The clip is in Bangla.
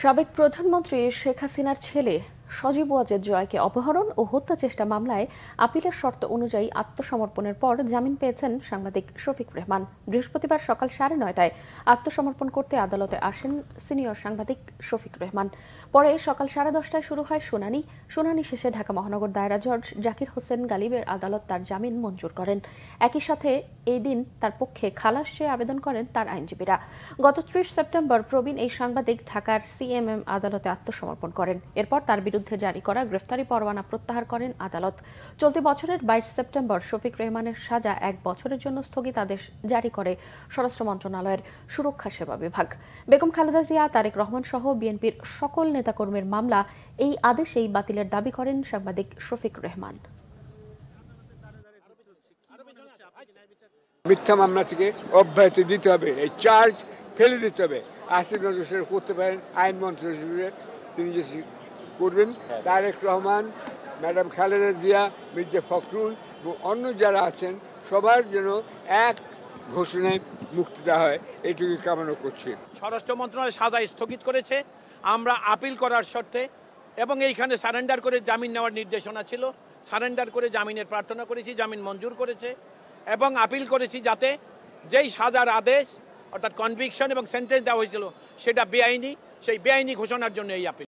সাবেক প্রধানমন্ত্রী শেখ হাসিনার ছেলে সজীব ওয়াজেদ জয়কে অপহরণ ও হত্যা চেষ্টা মামলায় আপিলের শর্ত অনুযায়ী আত্মসমর্পণের পর জামিন পেয়েছেন সাংবাদিক শফিক রেহমান। বৃহস্পতিবার সকাল 9:30টায় আত্মসমর্পণ করতে আদালতে আসেন সিনিয়র সাংবাদিক শফিক রেহমান। পরে সকাল 10:30টায় শুরু হয় শুনানি শেষে ঢাকা মহানগর দায়রা জজ জাকির হোসেন গালিবের আদালত তার জামিন মঞ্জুর করেন। একই সাথে এই দিন তার পক্ষে খালাস চেয়ে আবেদন করেন তার আইনজীবীরা। গত 30 সেপ্টেম্বর প্রবীণ এই সাংবাদিক ঢাকার সিএমএম আদালতে আত্মসমর্পণ করেন। এরপর তার বিরুদ্ধে জারি করা গ্রেফতারি পরোয়ানা প্রত্যাহার করেন আদালত। চলতি বছরের 22 সেপ্টেম্বর শফিক রেহমানের সাজা 1 বছরের জন্য স্থগিতাদেশ জারি করে স্বরাষ্ট্র মন্ত্রণালয়ের সুরক্ষা সেবা বিভাগ। বেগম খালেদা জিয়া, তারেক রহমান সহ বিএনপির সকল নেতাকর্মীর মামলা এই আদেশেই বাতিলের দাবি করেন সাংবাদিক শফিক রেহমান। মিথ্যা মামলা থেকে অব্যাহতি দিতে হবে, এই চার্জ ফেলে দিতে হবে। আসিফ নজরুল সাহেব করতে পারেন, আইন মন্ত্রী হিসেবে তিনি যে করবেন, তারেক রহমান, ম্যাডাম খালেদা জিয়া, মির্জা ফখরুল এবং অন্য যারা আছেন সবার যেন এক ঘোষণায় মুক্তি দেওয়া হয়, এইটুকু কামনা করছি। স্বরাষ্ট্র মন্ত্রণালয় সাজা স্থগিত করেছে, আমরা আপিল করার শর্তে এবং এইখানে সারেন্ডার করে জামিন নেওয়ার নির্দেশনা ছিল, সারেন্ডার করে জামিনের প্রার্থনা করেছি, জামিন মঞ্জুর করেছে এবং আপিল করেছি যাতে যেই সাজার আদেশ অর্থাৎ কনভিকশন এবং সেন্টেন্স দেওয়া হয়েছিল সেটা বেআইনি, সেই বেআইনি ঘোষণার জন্য এই আপিল।